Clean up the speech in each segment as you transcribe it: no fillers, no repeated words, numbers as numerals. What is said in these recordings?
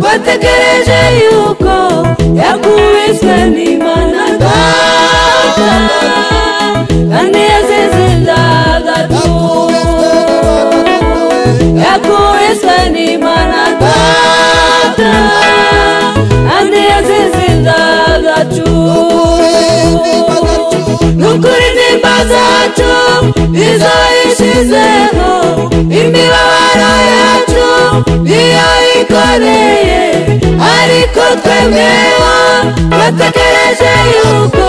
Wategereje yuko yakubiswe n'Imana data kandi yazize indagatu yakubiswe n'Imana data kandi yazize indagatu nukuri nimba zacu izoyishizeho imibabaro yacu iyo ikoreye ariko twebweho bategereje yuko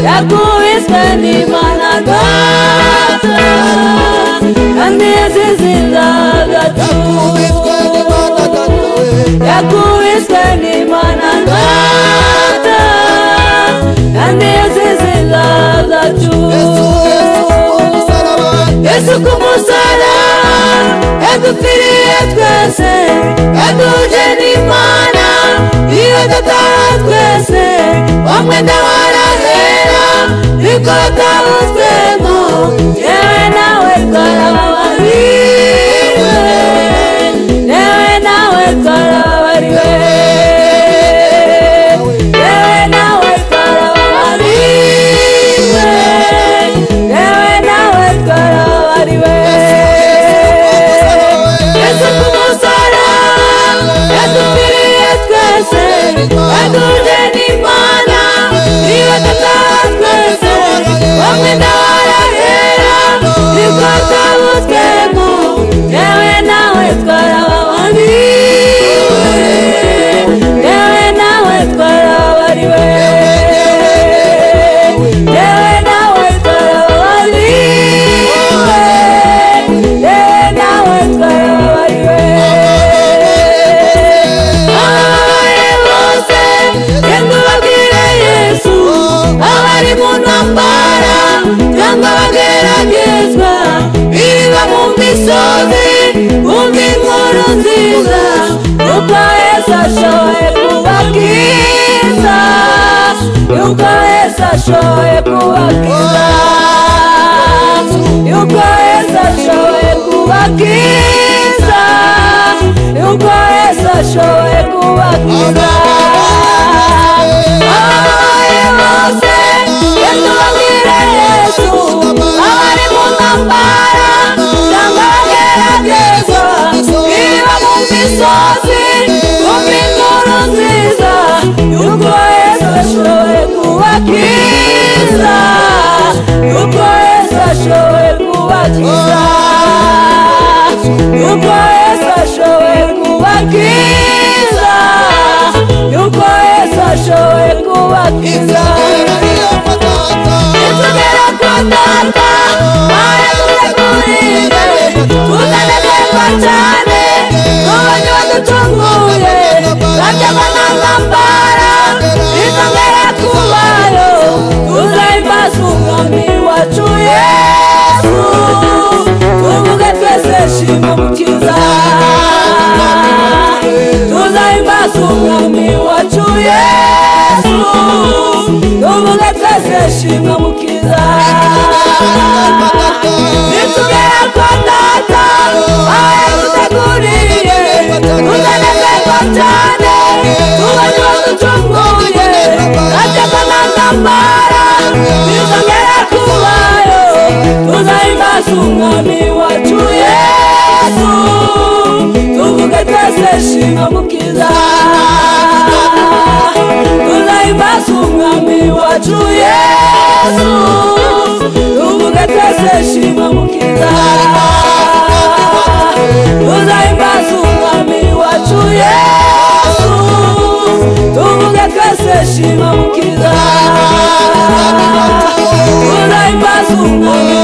yakubiswe n'Imana data kandi yazize indagatu yakubiswe n'Imana data kandi yazize indagatu Yesu ku musaraba yadupfiriye twese yaduje n'Imana iyo dutara twese wamwenda warahera niko tabuzwemo yewe nawe twarababariwe yewe nawe twarababariwe yewe nawe twarababariwe yewe nawe twarababariwe Yesu ku musaraba yadupfiriye twese yaduje n'Imana iyo dutara twese wamwenda warahera niko tabuzwemo yewe nawe twarababariwe yewe nawe twarababariwe yewe nawe twarababariwe yewe nawe twarababariwe ababaye bose genda ubabwire Yesu abari mu ntambara cyangwa bageragezwa biba mu misozi bumva inkuru nziza yuko Yesu ashoboye kubakiza yuko Yesu ashoboye kubakiza yuko Yesu ashoboye kubakiza yuko Yesu ashoboye kubakiza ababaye bose genda ubabwire Yesu abari mu ntambara cyangwa bageragezwa biba mu misozi bumva inkuru nziza yuko Yesu ashoboye kubakiza yuko Yesu ashoboye kubakiza yuko Yesu ashoboye kubakiza yuko Yesu ashoboye kubakiza nitugera kwa data aho tutegurire tutanezerwa cyane n'uburyo waducunguye turajyana n'intambara nitugera kubayo tuzahimbaza umwami wacu Yesu tuvuge twese shima mukiza tuzahimbaza umwami wacu Yesu tuvuge twese shima mukiza nitugera kwa data aho duteguriye tutanezerwa cyane n'uburyo waducunguye turajyana n'intambara nitugera kubayo tuzahimbaza umwami wacu Yesu tuvuge twese shima mukiza tuzahimbaza umwami wacu Yesu tuvuge twese shima mukiza tuzahimbaza umwami wacu Yesu tuvuge twese shima mukiza tuzahimbaza umwami